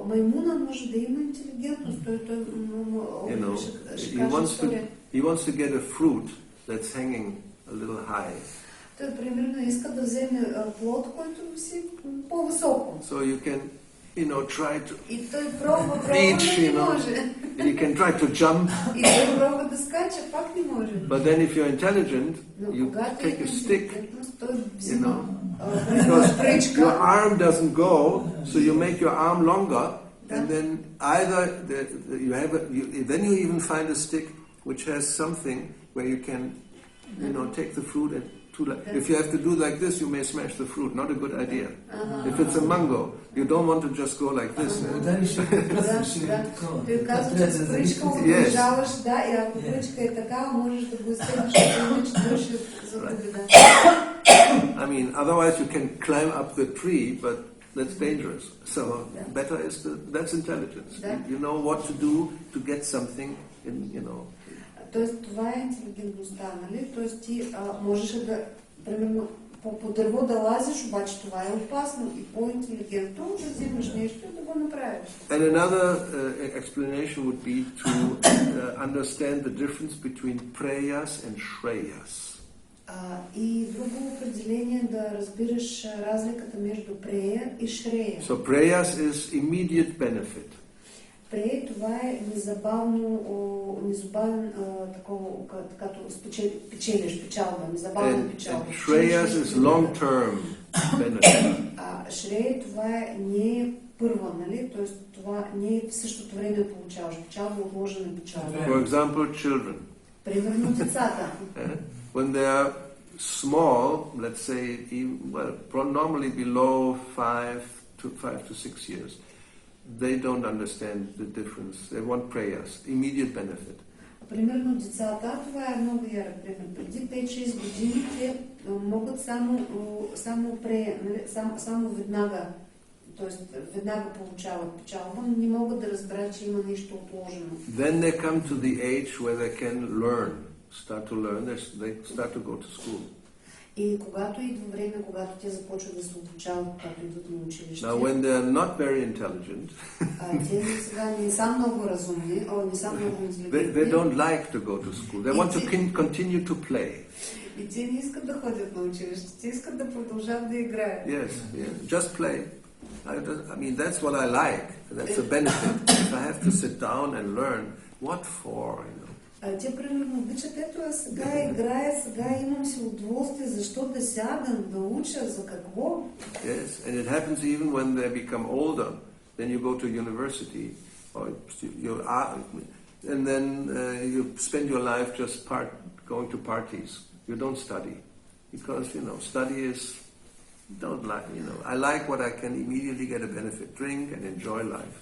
маймуна може да има интелигентност. He wants to get a fruit that's hanging a little high. Той примерно иска да вземе плод, който виси по-високо. So you can, try to и той пробва, reach, не може. And you can try to jump. И той пробва да скача, пак не може. But then if you're intelligent, you take a stick, because your arm doesn't go, so you make your arm longer, and then either then you even find a stick which has something where you can, take the fruit and If you have to do like this, you may smash the fruit. Not a good idea. If it's a mango, you don't want to just go like this. Той казва, че с пръчка удължаваш, да, и ако пръчка е такава, можеш да го изтегнеш, иначе държи за победа. I mean, otherwise you can climb up the tree, but that's dangerous. So better is that's intelligence. You know what to do to get something in, you know. Тоест, това е интелигентността, нали? Тоест, ти можеш да, примерно, по дърво да лазиш, обаче това е опасно и по-интелигентно да взимаш нещо и да го направиш. And another explanation would be to understand the difference between prayas and shreyas. И друго определение да разбираш разликата между прея и шрея. So prayas is immediate benefit. Прея това е незабавен такова, като печелиш печалба, незабавна печалба. Shreyas is long-term benefit. Шрея това не е първа, нали? Тоест това не е в същото време получаваш печалба, отложена печалба. For example, children. Примерно децата. When they are small, let's say, normally below 5 to 6 years, they don't understand the difference. They want prayers, immediate benefit. Примерно децата, това е много ярък пример. Преди 5-6 години те могат само веднага, т.е. веднага получават печалба, но не могат да разберат, че има нещо отложено. Then they come to the age where they can learn. Start to learn, they start to go to school. И когато идва време, когато те започват да се обучават, когато идват на училище. Now, when they are not very intelligent, те сега не са много разумни, не са много интелигентни. They don't like to go to school. They want to continue to play. И те не искат да ходят на училище, те искат да продължат да играят. Yes, just play. I mean, that's what I like. That's a benefit. If I have to sit down and learn, what for, you know? Те примерно обичат, ето аз сега играя, сега имам си удоволствие, защо да сядам, да уча, за какво? Yes, and it happens even when they become older. Then you go to university, or and then you spend your life just going to parties. You don't study, because, you know, study is, don't like, you know, I like what I can immediately get a benefit, drink and enjoy life.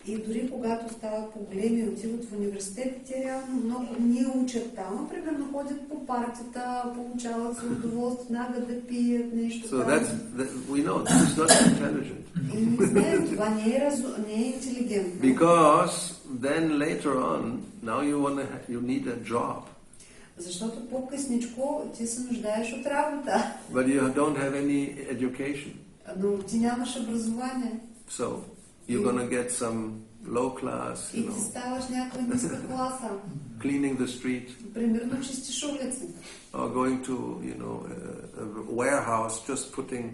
И дори когато стават по-големи и отиват в университет, те реално много не учат там, примерно ходят по партията, получават се удоволствие, веднага да пият нещо. So we know this is not intelligent. И не знаем, това не е интелигентно. Because then later on, now you need a job. Защото по-късничко ти се нуждаеш от работа. But you don't have any education. Но ти нямаш образование. So you're going to get some low class, you know, cleaning the street, or going to, you know, a warehouse, just putting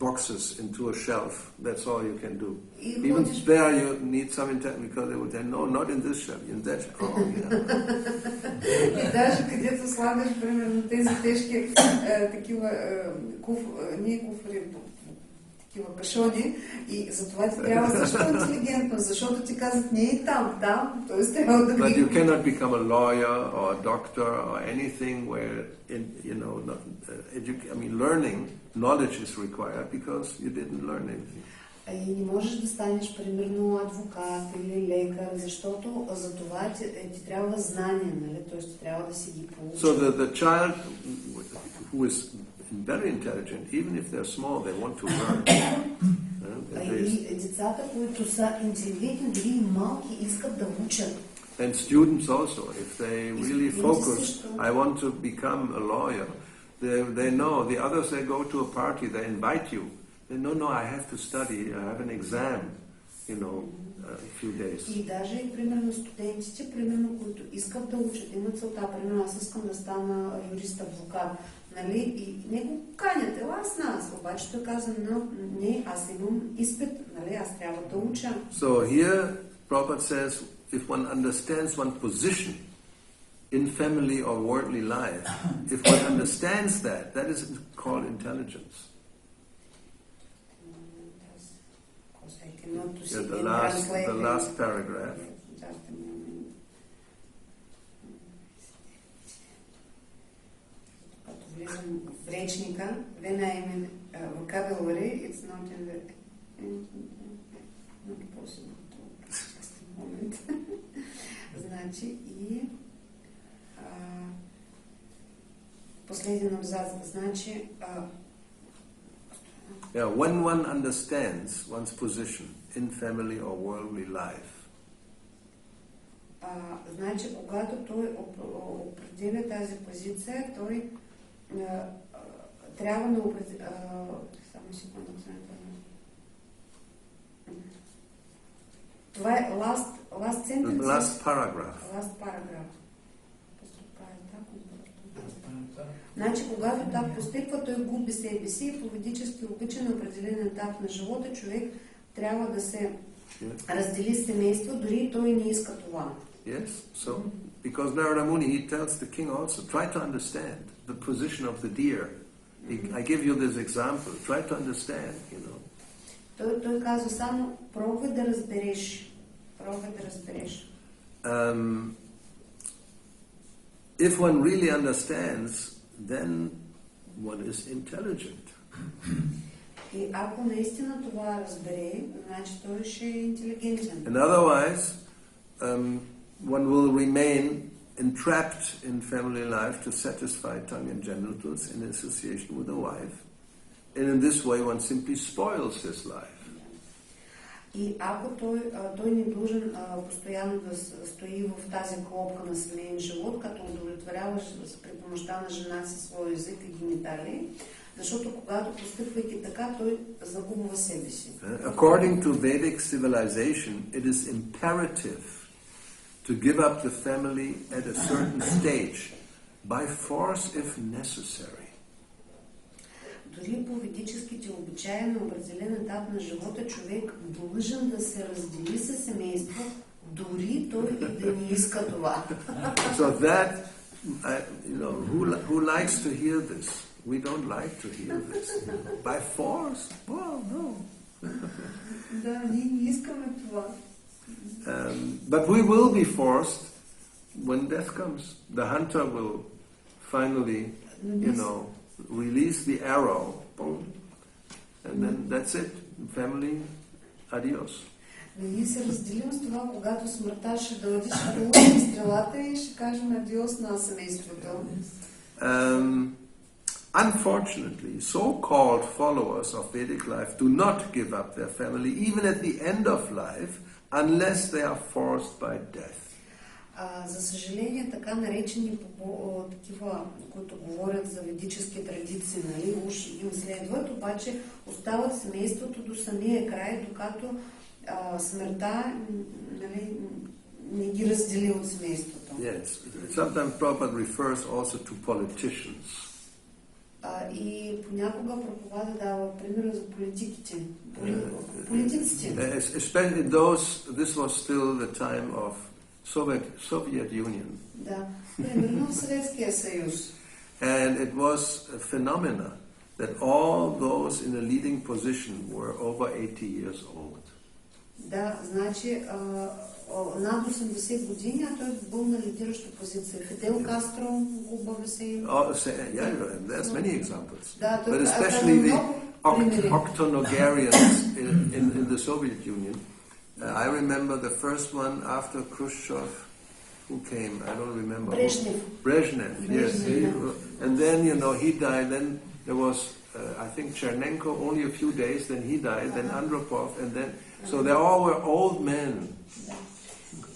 boxes into a shelf. That's all you can do. Even there you need some intelligence, because they would say, no, not in this shelf, in that shelf. Oh, yeah. И даже където слагаш, примерно, тези тежки такива куфри, такива кашони, и затова ти трябва също интелигентно, защото ти казват не и там, т.е. трябва да... But you cannot become a lawyer or a doctor or anything where, you know, learning, knowledge is required because you didn't learn anything. И не можеш да станеш, примерно, адвокат или лекар, защото за това ти трябва знания, нали? Т.е. ти трябва да си ги получиш. So the child who is very intelligent, even if they're small, they want to learn. И децата, които са интелигентни, дори и малки, искат да учат. And students also, if they really focus, I want to become a lawyer, they know, the others, they go to a party, they invite you. They know, no, I have to study, I have an exam, you know, a few days. И даже, примерно, студентите, примерно, които искат да учат, имат целта, примерно, аз искам да стана юрист, адвокат, нали, и не го канят, ела с нас, обаче той каза, но не, аз имам изпит, нали, аз трябва да уча. So here, Prabhupada says, if one understands one position in family or worldly life, if one understands that is called intelligence. The last paragraph. Влизам речника, when I am in vocabulary, it's not in the... not possible to... Just a moment. Значи и... последен абзац, значи... Yeah, when one understands one's position in family or worldly life, значи, когато той определя тази позиция, той трябва да определя... Само секунда, това е last sentence. Last paragraph. Last paragraph. Значи, когато так постъпва, той губи себе си и поведически обича на определен етап на живота, човек трябва да се раздели с семейство, дори той не иска това. Yes, so because Narada Muni, he tells the king also, try to understand the position of the deer. I give you this example. Try to understand, you know. Той казва само пробвай да разбереш. Пробвай да разбереш. If one really understands, then one is intelligent. И ако наистина това разбере, значи той ще е интелигентен. And otherwise, one will remain entrapped in family life to satisfy tongue and genitals in association with a wife. And in this way, one simply spoils his life. И ако той не должен постоянно да стои в тази клопка на семейен живот, като удовлетворява при помощта на жена си своя език и гениталии, защото когато постъпвайки така, той загубва себе си. According to Vedic civilization, it is imperative to give up the family at a certain stage, by force if necessary. Дори по ведическите обичаи на определен етап на живота, човек длъжен да се раздели със семейство, дори той и да не иска това. So that, who likes to hear this? We don't like to hear this. By force? Well, no. Да, ние не искаме това. But we will be forced when death comes. The hunter will finally, release the arrow, boom, and then that's it. Family, adios. Ние се разделим с това, когато смъртта ще дойде, ще получим стрелата и ще кажем адиос на семейството. Unfortunately, so-called followers of Vedic life do not give up their family even at the end of life unless they are forced by death. За съжаление, така наречени такива, които говорят за ведически традиции, нали, уж им следват, обаче остават семейството до самия край, докато смъртта, нали, не ги раздели от семейството. Yes, sometimes Prabhupada refers also to politicians. И понякога Прабхупада дава примера за политиките. Политиците. Especially this was still the time of Soviet Union. Да, примерно в Съветския съюз. And it was a phenomena that all those in a leading position were over 80 years old. Да, значи над 80 години, а той был на лидираща позиция. Фидел Кастро, хубаво се им. Yeah, there's many examples. Да, but especially the octogenarians in the Soviet Union. I remember the first one after Khrushchev, who came, I don't remember. Brezhnev, yes. And then, he died. Then there was, I think, Chernenko, only a few days, then he died, then Andropov, and then... So they all were old men.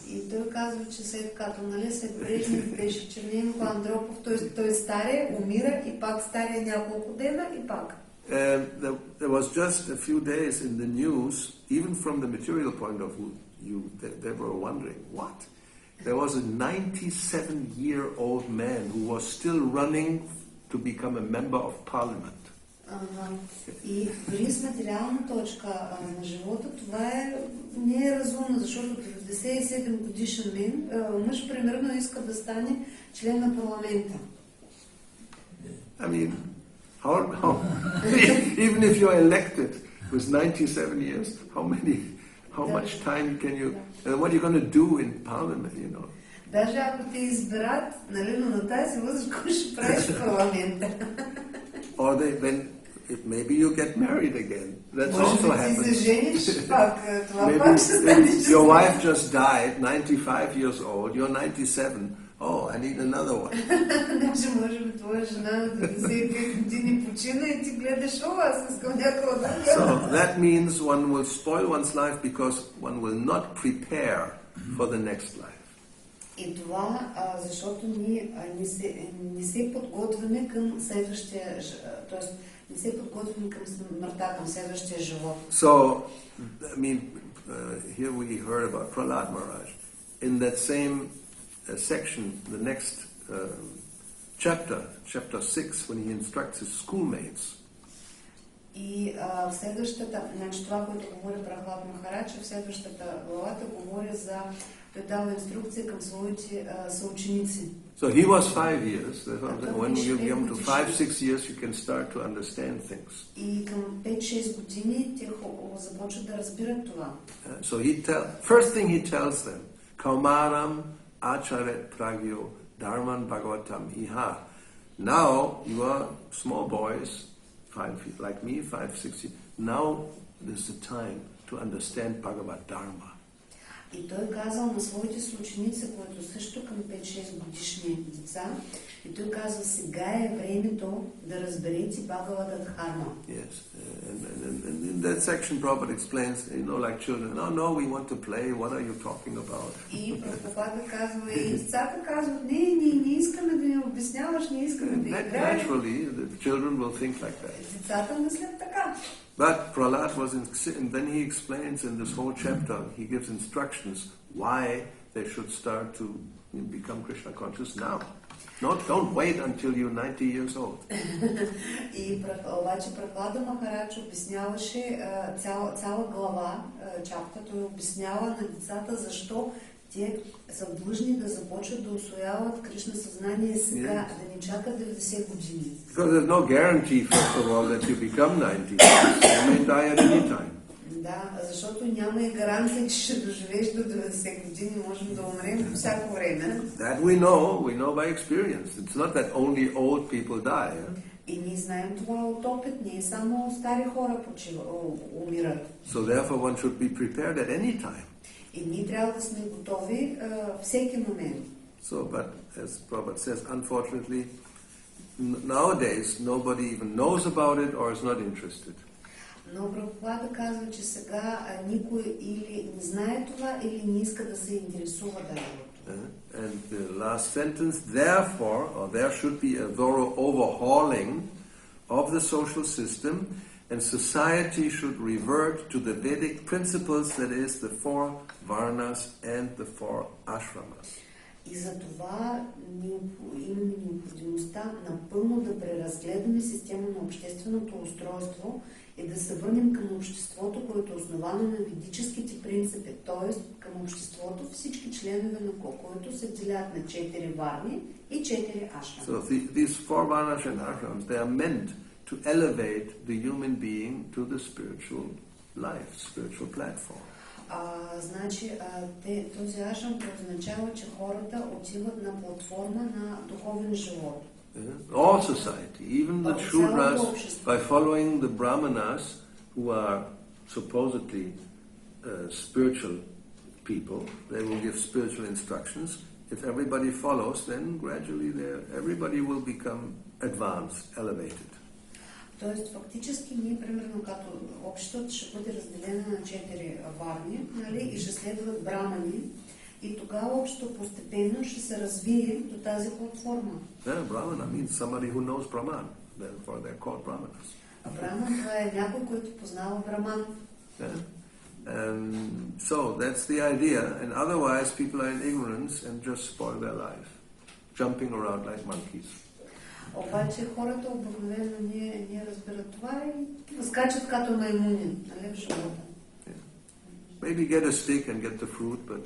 И той казва, че след като, след Брежнев беше Черненко, Андропов, той старе, умира и пак старе няколко дена и пак. There was just a few days in the news, even from the material point of view, they were wondering, what? There was a 97-year-old man who was still running to become a member of parliament. И дори с материална точка на живота, това не е разумно, защото 97 годишен мъж примерно иска да стане член на парламента. I mean, even if you're elected with 97 years, how much time can you, what are you going to do in parliament, Даже ако те изберат, но на тази възраст, какво ще правиш в парламента? Or maybe you get married again. That's also happens. Maybe your wife just died, 95 years old, you're 97. Oh, I need another one. So that means one will spoil one's life because one will not prepare for the next life. И това, защото ние не се подготвяме към следващия, т.е. не се подготвяме към смъртта, към следващия живот. So, I mean, here we heard about Prahlad Maharaj. In that same section, the next chapter 6, when he instructs his schoolmates. И в следващата, значи това, което говори Прахлад Махарадж, в следващата главата говори за той дава инструкция към своите съученици. So he was 5 years. When you come to 5-6 years, you can start to understand things. И към 5-6 години те започват да разбират това. So first thing he tells them, Kaumaram acharet pragyo dharman bhagavatam iha. Now you are small boys, 5 feet, like me, 5-6 years. Now is the time to understand Bhagavad Dharma. И той казал на своите съученици, които също към 5-6 годишни деца, и той казал, сега е времето да разберете Бхагавата Дхарма. Yes, and in that section Prabhupada explains, like children, no, we want to play, what are you talking about? И Прабхупада казва, и децата казват, не искаме да ни обясняваш, не искаме да играем. Naturally, the children will think like that. Децата мислят така. But Prahlad and then he explains in this whole chapter, he gives instructions why they should start to become Krishna conscious now. Don't wait until you're 90 years old. И обаче Прахлада Махарадж обясняваше цяла глава, чапта, той обяснява на децата защо те са длъжни да започват да усвояват Кришна съзнание сега, да не чакат 90 години. Because there's no guarantee, first of all, that you become 90. You may die at any time. Да, защото няма и гаранция, че ще доживееш до 90 години, можем да умрем по всяко време. That we know by experience. It's not that only old people die. И ние знаем това от опит, не само стари хора умират. So therefore one should be prepared at any time. И ние трябва да сме готови всеки момент. So, but as Prabhupada says, unfortunately, nowadays nobody even knows about it or is not interested. Но Прабхупада казва, че сега никой или не знае това, или не иска да се интересува дали. And the last sentence, therefore, or there should be a thorough overhauling of the social system, and society should revert to the Vedic principles, that is, the 4 varnas and the 4 ashramas. И за това има необходимостта напълно да преразгледаме система на общественото устройство и да се върнем към обществото, което е основано на ведическите принципи, т.е. към обществото всички членове на което се делят на 4 варни и 4 ашрами. So these 4 varnas and ashrams, they are meant to elevate the human being to the spiritual life, spiritual platform. Значи, този ашрам означава, че хората отиват на платформа на духовен живот. All society, even the Shudras, by following the Brahmanas, who are supposedly spiritual people, they will give spiritual instructions. If everybody follows, then gradually everybody will become advanced, elevated. Тоест, фактически, ние, примерно, като обществото ще бъде разделено на 4 варни, нали, и ще следват брамани, и тогава общото постепенно ще се развие до тази платформа. Brahmana means somebody who knows Brahman, therefore they're called Brahmanas. Браман, това е някой, който познава Браман. So that's the idea, and otherwise people are in ignorance and just spoil their life, jumping around like monkeys. Обаче хората обикновено не разбират това и скачат като маймуни, нали, в живота. Maybe get a stick and get the fruit, but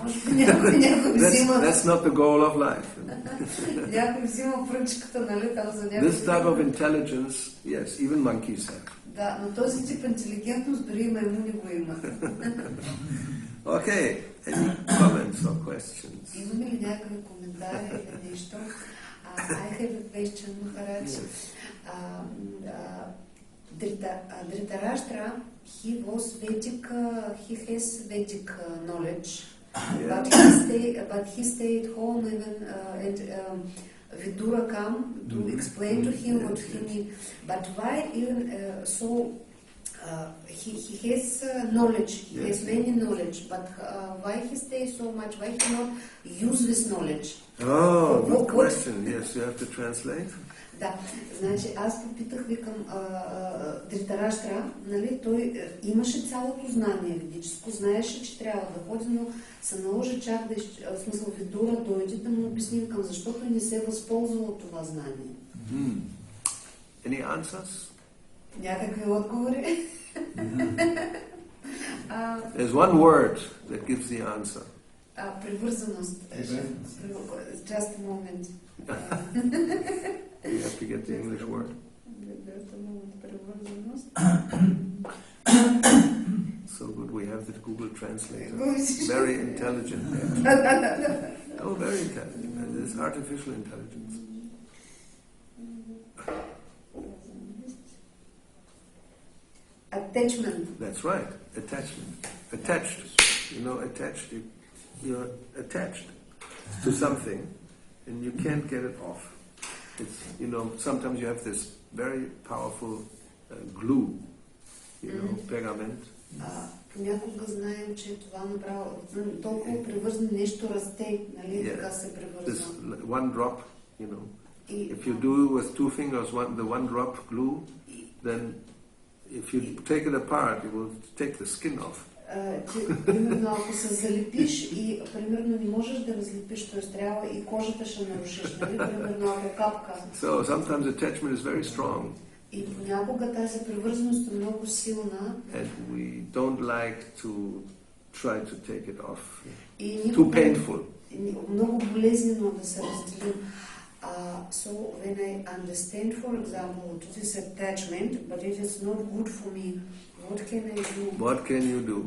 може би някой взима... That's not the goal of life. някой взима пръчката, нали, там за някой... This type of intelligence, yes, even monkeys have. Да, но този тип интелигентност дори и маймуни го имат. Okay, any comments or questions? Имаме ли някакви коментари или нещо? I have a question, Maharaj. Dhritarashtra, he was Vedic, he has Vedic knowledge, Yeah. but he stayed home even and Vidura come to explain to him what he need. But why even he has knowledge, he has many knowledge, but why he stays so much, why he not use this knowledge? Oh, good question. Yes, you have to translate. Да, значи аз попитах, викам, Дритараштра, нали, той имаше цялото знание ведическо, знаеше, че трябва да ходи, но се наложи чак да в смисъл Видура дойде да му обясним към защото не се възползва от това знание. Any answers? Някакви отговори? There's one word that gives the answer. Привързаност. Just a moment. You have to get the English word. So good, we have the Google Translator. Very intelligent. Oh, very intelligent. It's artificial intelligence. Attachment. That's right, attachment. Attached. You know, attached. You're attached to something and you can't get it off. It's, you know, sometimes you have this very powerful glue, you know, pergament. Понякога знаем, че това направо толкова привързано нещо расте, нали, така се привързва. One drop, you know. If you do with two fingers the one drop glue, then if you take it apart, you will take the skin off. Примерно, ако се залепиш и примерно не можеш да разлепиш, т.е. трябва и кожата ще нарушиш, нали? Примерно, ако капка. So sometimes attachment is very strong. И понякога тази привързаност е много силна. And we don't like to try to take it off. Too painful. Много болезнено да се разделим. So when I understand, for example, this attachment, but it is not good for me, what can I do? What can you do?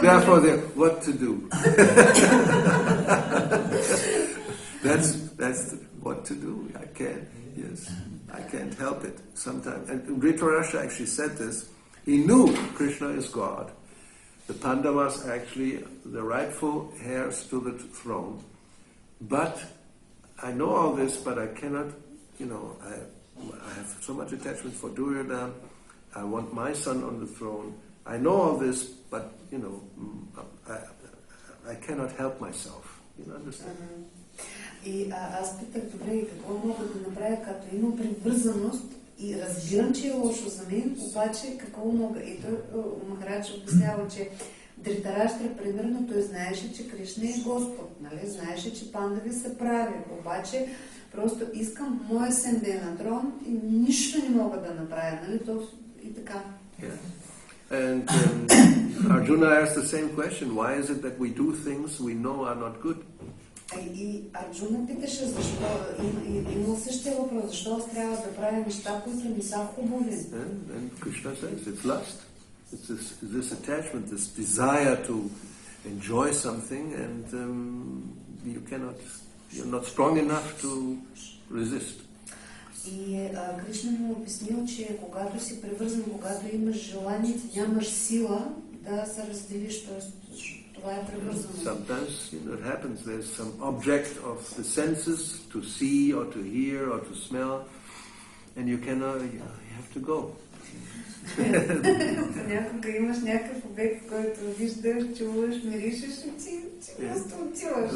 Therefore, what to do? That's what to do. I can't help it sometimes. And Dhritarashtra actually said this. He knew Krishna is God. The Pandavas actually the rightful heirs to the throne. But I know all this, but I cannot, you know, I have so much attachment for Duryodhana. I want my son on the throne. I know all this, but, you know, I cannot help myself. You understand? И аз питах, добре, какво мога да направя, като имам привързаност и разбирам, че е лошо за мен, обаче какво мога? И той Махарадж обяснява, че Дритараштра, примерно, той знаеше, че Кришна е Господ, нали? Знаеше, че пандави са прави, обаче просто искам моя сен да е на трон и нищо не мога да направя, нали? То и така. And Arjuna asked the same question, why is it that we do things we know are not good? И Арджуна питаше защо, има същия въпрос, защо аз трябва да правя неща, които не са хубави. And Krishna says, it's lust. It's this attachment, this desire to enjoy something, and you're not strong enough to resist. И Кришна му обяснил, че когато си привързан, когато имаш желание, ти нямаш сила да се разделиш, т.е. това е привързано. Sometimes, it happens, there's some object of the senses to see or to hear or to smell, and you have to go. Понякога имаш някакъв обект, който виждаш, чуваш, миришеш и ти просто отиваш.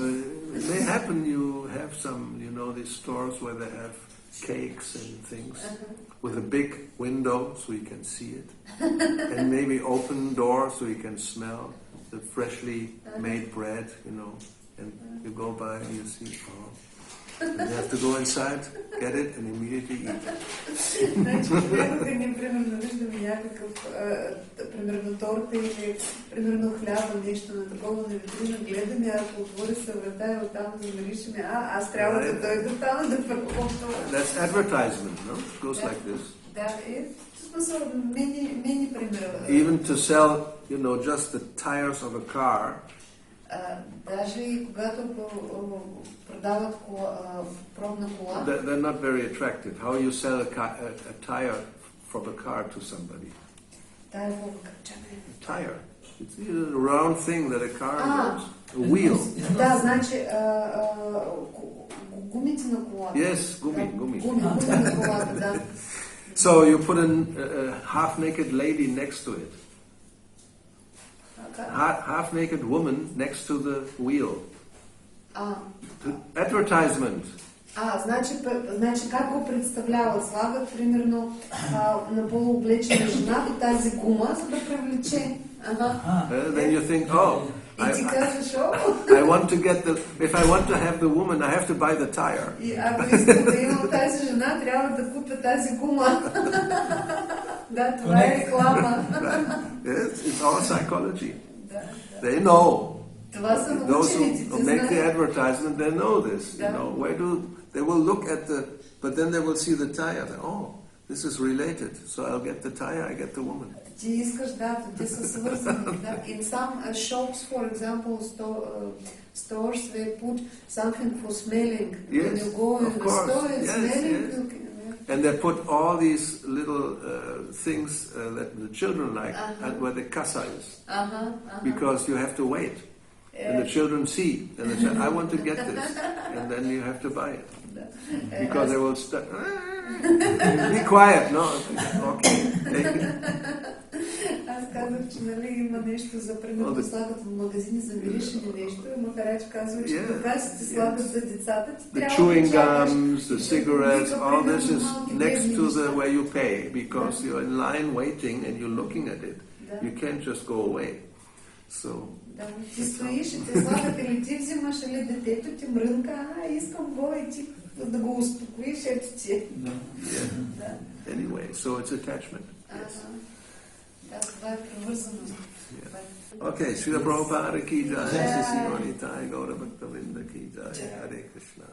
It may happen you have some, these stores where they have cakes and things with a big window so you can see it, and maybe open door so you can smell the freshly made bread, and you go by and you see, and you have to go inside, get it, and immediately eat it. Значи, понякога ние примерно виждаме някакъв, примерно торта или примерно хляба, нещо на такова на витрина, гледаме, ако отвори се врата и оттам замиришеме, аз трябва да дойда там да прекопвам. That's advertisement, no? It goes like this. Да, в смисъл, мени примера. Even to sell, just the tires of a car, Даже и когато продават пробна кола, they're not very attractive. How you sell a tire from a car to somebody? A tire. It's a round thing that a car goes. A wheel. Да, значи гумите на колата. Yes, gumi. Гуми на колата, да. So you put a half-naked lady next to it. Half-naked woman next to the wheel. Advertisement. Значи как го представляват? Слагат примерно на полуоблечена жена до тази гума, за да привлече. Then you think, oh, I want to get if I want to have the woman, I have to buy the tire. И ако искам да имам тази жена, трябва да купя тази гума. Да, това е реклама. Yes, it's all psychology. They know. Those who make the advertisement, they know this. You know, they will look at but then they will see the tire. Oh, this is related. So I'll get the tire, I get the woman. Ти искаш, те са свързани. In some shops, for example, stores, they put something for smelling. Yes, when you go in the store and smelling. And they put all these little things that the children like, and where the kassa is, because you have to wait, and the children see, and they say, "I want to get this," and then you have to buy it, because they will start. Be quiet, no? Okay. Аз казах, че има нещо за примерно слагат в магазини за мириш или нещо, и Махарадж казва, че така си слагат за децата. The chewing gums, the cigarettes, all this is next to where you pay, because you're in line waiting and you're looking at it. You can't just go away. So. Да, ти стоиш и те слагат, или ти взимаш, или детето ти мрънка, искам го, и ти да го успокоиш, ето ти. Anyway, so it's attachment. Да, това е привързаност. Okay, Srila Prabhupada ki jai, Sri Nitai, Gauravani ki jai, Hare Krishna.